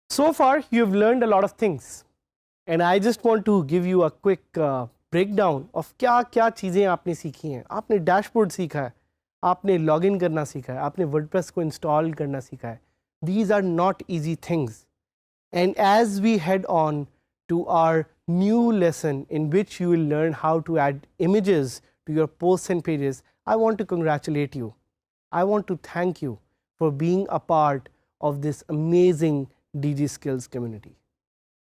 So far you have learned a lot of things and I just want to give you a quick breakdown of क्या क्या चीज़ें आपने सीखी हैं। आपने डैशबोर्ड सीखा है, आपने लॉगिन करना सीखा है, आपने वर्डप्रेस को इंस्टॉल करना सीखा है। These are not easy things, and as we head on to our new lesson in which you will learn how to add images to your posts and pages, I want to congratulate you. I want to thank you for being a part of this amazing DG Skills community.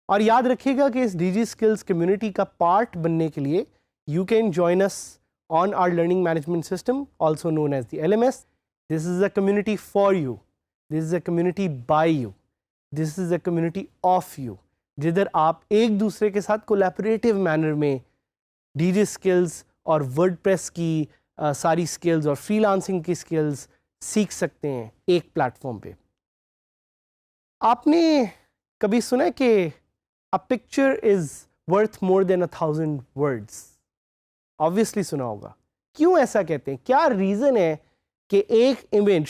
और याद रखिएगा कि इस DG Skills community का part बनने के लिए you can join us on our learning management system, also known as the LMS. This is a community for you. This is a community by you. This is a community of you. जिधर आप एक दूसरे के साथ collaborative manner में DG Skills और WordPress की सारी skills और freelancing की skills सीख सकते हैं एक प्लेटफॉर्म पे। आपने कभी सुना है कि a picture is worth more than 1,000 words? Obviously सुना होगा। क्यों ऐसा कहते हैं? क्या रीज़न है कि एक इमेज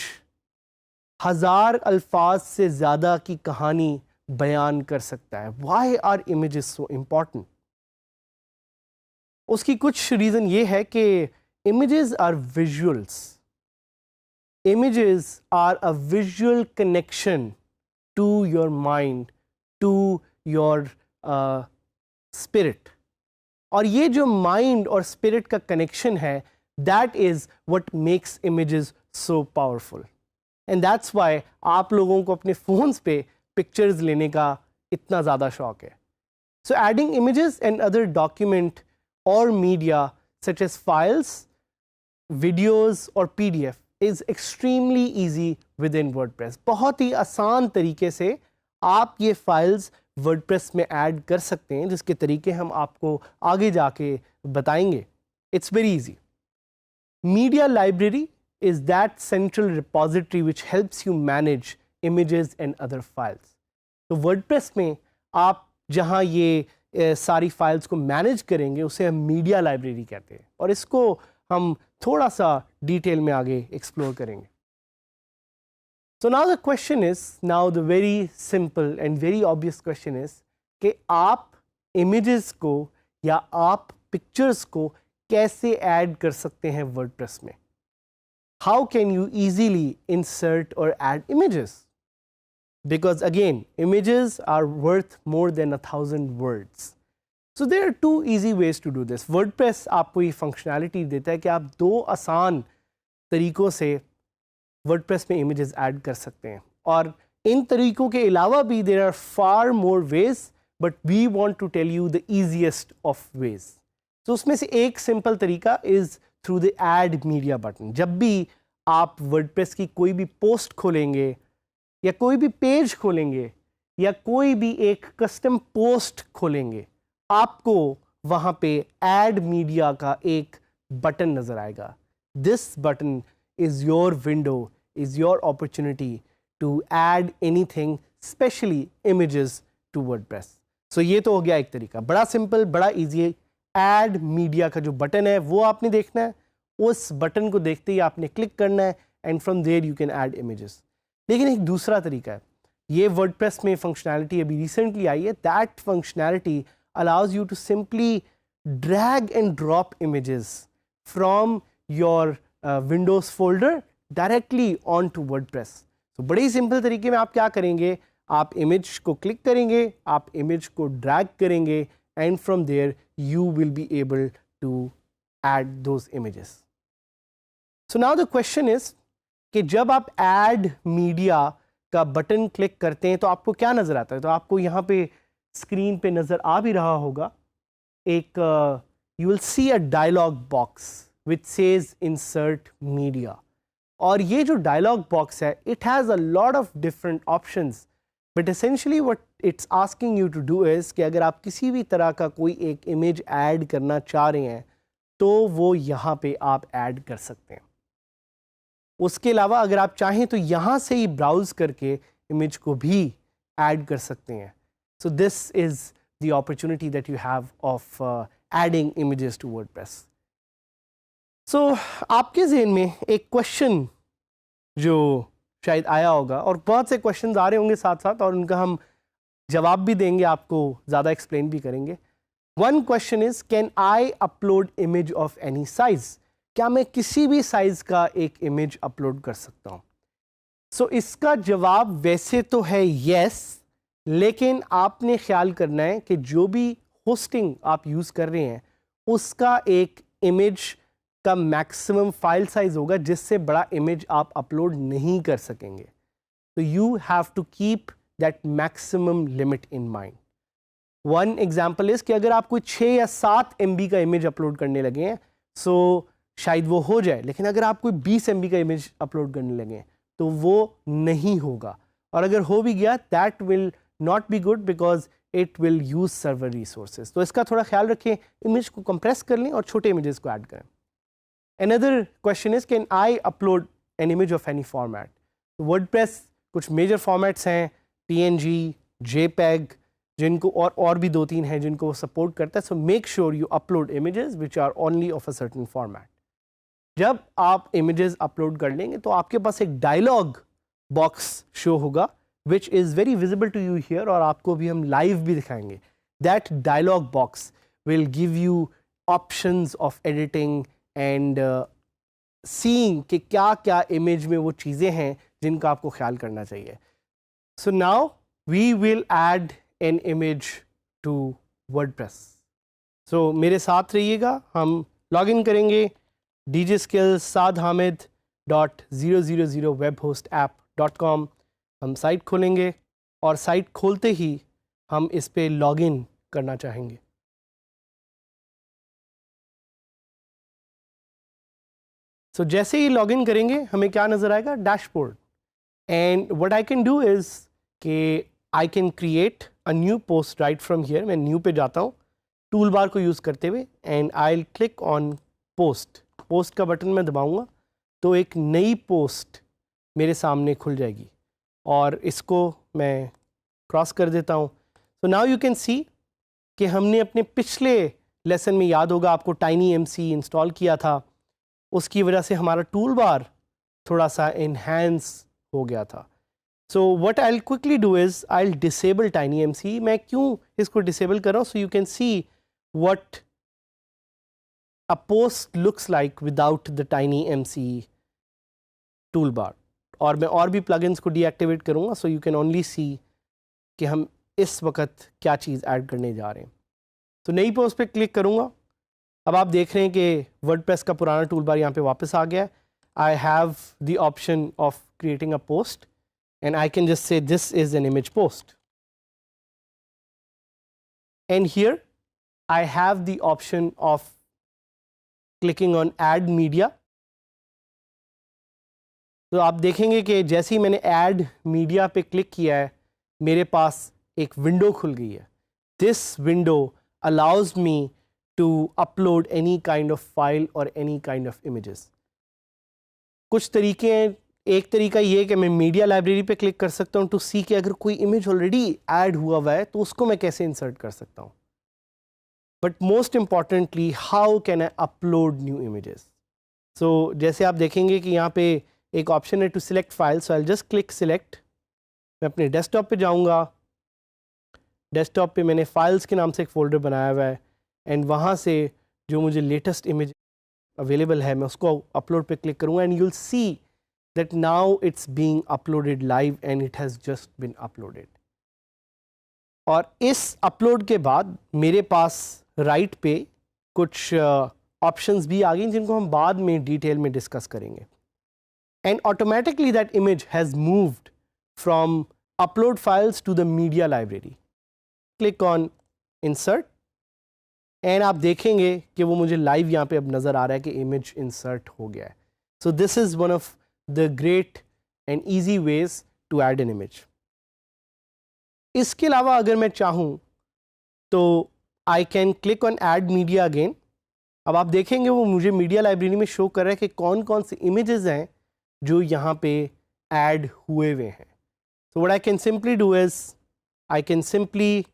1000 अल्फाज से ज़्यादा की कहानी बयान कर सकता है? Why are images so important? उसकी कुछ रीज़न ये है कि images are visuals. Images are a visual connection to your mind, to your spirit. और ये जो mind और spirit का connection है, that is what makes images so powerful. And that's why आप लोगों को अपने phones पे pictures लेने का इतना ज़्यादा शौक है. So adding images and other document or media such as files, videos or PDF is extremely easy within WordPress. बहुत ही आसान तरीके से आप ये files WordPress में ऐड कर सकते हैं, जिसके तरीके हम आपको आगे जाके बताएंगे. It's very easy. Media library is that central repository which helps you manage images and other files. तो WordPress में आप जहाँ ये सारी files को manage करेंगे उसे हम media library कहते हैं और इसको हम थोड़ा सा डिटेल में आगे एक्सप्लोर करेंगे. So now the question is, now the very simple and very obvious question is कि आप images को या आप pictures को कैसे ऐड कर सकते हैं WordPress में? How can you easily insert or add images? Because again, images are worth more than 1,000 words. So there are two easy ways to do this. WordPress आपको ये functionality देता है कि आप दो आसान तरीकों से WordPress में images ऐड कर सकते हैं और इन तरीकों के अलावा भी there are far more ways, but we want to tell you the easiest of ways. So उसमें से एक simple तरीका is through the add media button. जब भी आप WordPress की कोई भी post खोलेंगे या कोई भी page खोलेंगे या कोई भी एक custom post खोलेंगे, आपको वहाँ पे add media का एक बटन नज़र आएगा. This button is your window, is your opportunity to add anything, especially images to WordPress. So ये तो हो गया एक तरीका, बड़ा simple, बड़ा easy. Add media का जो बटन है वो आपने देखना है, उस बटन को देखते ही आपने क्लिक करना है and from there you can add images. लेकिन एक दूसरा तरीका है, ये WordPress में functionality अभी recently आई है. That functionality allows you to simply drag and drop images from your Windows folder directly onto WordPress. So बड़े ही simple तरीके में आप क्या करेंगे, आप image को click करेंगे, आप image को drag करेंगे and from there you will be able to add those images. So now the question is कि जब आप add media का बटन क्लिक करते हैं तो आपको क्या नज़र आता है? तो आपको यहाँ पे स्क्रीन पे नज़र आ भी रहा होगा एक you will see a dialog box which says insert media. और ये जो dialog box है, it has a lot of different options, but essentially what it's asking you to do is कि अगर आप किसी भी तरह का कोई एक image add करना चाह रहे हैं तो वो यहाँ पे आप ऐड कर सकते हैं। उसके अलावा अगर आप चाहें तो यहाँ से ही ब्राउज करके इमेज को भी ऐड कर सकते हैं। So this is the opportunity that you have of adding images to WordPress. So आपके जहन में एक क्वेश्चन जो शायद आया होगा, और बहुत से क्वेश्चंस आ रहे होंगे साथ साथ, और उनका हम जवाब भी देंगे, आपको ज़्यादा एक्सप्लेन भी करेंगे। One question is, can I upload image of any size? क्या मैं किसी भी साइज का एक इमेज अपलोड कर सकता हूँ? सो इसका जवाब वैसे तो है यस, लेकिन आपने ख्याल करना है कि जो भी होस्टिंग आप यूज़ कर रहे हैं उसका एक इमेज का मैक्सिमम फाइल साइज होगा जिससे बड़ा इमेज आप अपलोड नहीं कर सकेंगे। तो you have to keep that maximum limit in mind. One example is कि अगर आप कोई 6 या 7 MB का इमेज अपलोड करने लगे हैं सो शायद वो हो जाए, लेकिन अगर आप कोई 20 MB का इमेज अपलोड करने लगे हैं तो वो नहीं होगा, और अगर हो भी गया that will not be good because it will use server resources. तो इसका थोड़ा ख्याल रखें, इमेज को कंप्रेस कर लें और छोटे इमेजेस को ऐड करें। Another question is, can I upload an image of any format? WordPress कुछ मेजर फॉर्मेट्स हैं, PNG, JPEG, जिनको और भी 2-3 हैं जिनको वो सपोर्ट करता है। So make sure you upload images which are only of a certain format. जब आप इमेजेस अपलोड कर लेंगे तो आपके पास एक डायलॉग बॉक्स शो होगा which is very visible to you here, और आपको भी हम लाइव भी दिखाएंगे। That dialog box will give you options of editing and seeing कि क्या क्या इमेज में वो चीज़ें हैं जिनका आपको ख्याल करना चाहिए। So now we will add an image to WordPress. So मेरे साथ रहिएगा, हम लॉग इन करेंगे djskills sadhamid.000webhostapp.com। हम साइट खोलेंगे और साइट खोलते ही हम इस पे लॉग इन करना चाहेंगे। सो जैसे ही लॉग इन करेंगे हमें क्या नज़र आएगा? Dashboard. And what I can do is कि I can create a new post right from here. मैं न्यू पे जाता हूँ टूल बार को यूज़ करते हुए, and I will click on post. Post का बटन मैं दबाऊँगा तो एक नई पोस्ट मेरे सामने खुल जाएगी, और इसको मैं क्रॉस कर देता हूँ। So now you can see कि हमने अपने पिछले लेसन में, याद होगा आपको, TinyMC इंस्टॉल किया था, उसकी वजह से हमारा टूल बार थोड़ा सा इन्हेंस हो गया था। So what I will quickly do is I will disable TinyMC। मैं क्यों इसको डिसेबल कर रहा हूँ? So you can see what a post looks like without the TinyMC tool bar. और मैं और भी प्लगइन्स को डीएक्टिवेट करूँगा, सो यू कैन ओनली सी कि हम इस वक्त क्या चीज़ ऐड करने जा रहे हैं। तो नई पोस्ट पे क्लिक करूँगा। अब आप देख रहे हैं कि वर्डप्रेस का पुराना टूल बार यहाँ पे वापस आ गया है। I have the option of creating a post, and I can just say this is an image post, and here I have the option of clicking on add media. तो आप देखेंगे कि जैसे ही मैंने ऐड मीडिया पे click किया है मेरे पास एक विंडो खुल गई है। This window allows me to upload any kind of file or any kind of images. कुछ तरीके हैं। एक तरीका ये है कि मैं मीडिया लाइब्रेरी पे क्लिक कर सकता हूँ टू सी कि अगर कोई इमेज ऑलरेडी ऐड हुआ है तो उसको मैं कैसे इंसर्ट कर सकता हूँ। But most importantly, how can I upload new images? So जैसे आप देखेंगे कि यहाँ पे एक ऑप्शन है to select file. So I just click select. मैं अपने डेस्कटॉप पे जाऊँगा। डेस्कटॉप पे मैंने फाइल्स के नाम से एक फ़ोल्डर बनाया हुआ है, एंड वहाँ से जो मुझे लेटेस्ट इमेज अवेलेबल है मैं उसको अपलोड पे क्लिक करूँगा, and you will see that now it's being uploaded live and it has just been uploaded. और इस अपलोड के बाद मेरे पास राइट पे कुछ ऑप्शंस भी आ गई जिनको हम बाद में डिटेल में डिस्कस करेंगे। And automatically that image has moved from upload files to the media library. Click on insert, and आप देखेंगे कि वो मुझे लाइव यहाँ पे अब नज़र आ रहा है कि इमेज इंसर्ट हो गया है। So this is one of the great and easy ways to add an image. इसके अलावा अगर मैं चाहूँ तो I can click on add media again, अब आप देखेंगे वो मुझे मीडिया लाइब्रेरी में शो कर रहा है कि कौन कौन से इमेजेस हैं जो यहाँ पे ऐड हुए हुए हैं. So what I can simply do is I can simply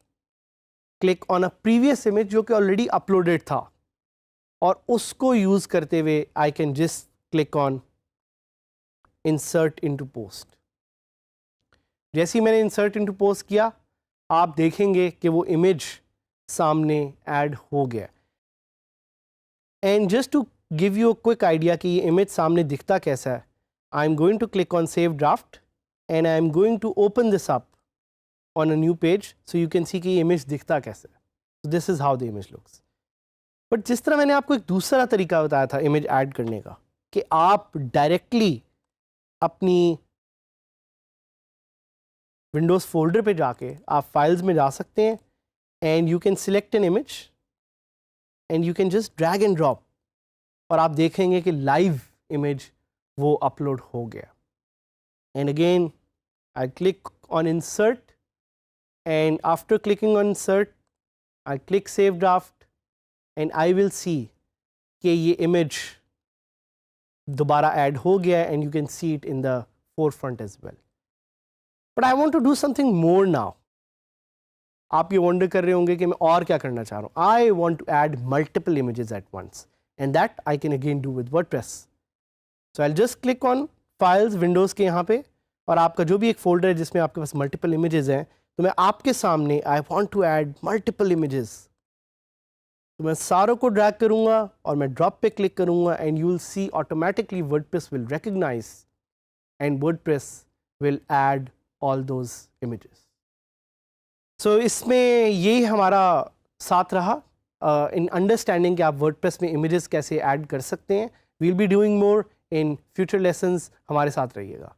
click on a previous image जो कि already uploaded था और उसको यूज़ करते हुए I can just click on insert into post. जैसे ही मैंने insert into post किया आप देखेंगे कि वो image सामने ऐड हो गया. And just to give you a quick idea कि ये image सामने दिखता कैसा है, I'm going to click on save draft and I'm going to open this up on a new page so you can see कि ये image दिखता कैसा है. So this is how the image looks. But जिस तरह मैंने आपको एक दूसरा तरीका बताया था image add करने का कि आप directly अपनी Windows folder पे जाके आप files में जा सकते हैं and you can select an image and you can just drag and drop और आप देखेंगे कि live image वो upload हो गया. And again I click on insert and after clicking on insert I click save draft and I will see कि ये image दोबारा add हो गया and you can see it in the forefront as well. But I want to do something more now. आप ये wonder कर रहे होंगे कि मैं और क्या करना चाह रहा हूँ. I want to add multiple images at once and that I can again do with WordPress. So I'll just click on files Windows के यहाँ पे और आपका जो भी एक folder है जिसमें आपके पास multiple images हैं तो मैं आपके सामने I want to add multiple images. तो मैं सारों को drag करूँगा और मैं drop पे click करूँगा and you will see automatically WordPress will recognize and WordPress will add all those images. So इसमें यही हमारा साथ रहा in understanding कि आप WordPress में images कैसे add कर सकते हैं. We'll be doing more in future lessons. हमारे साथ रहिएगा.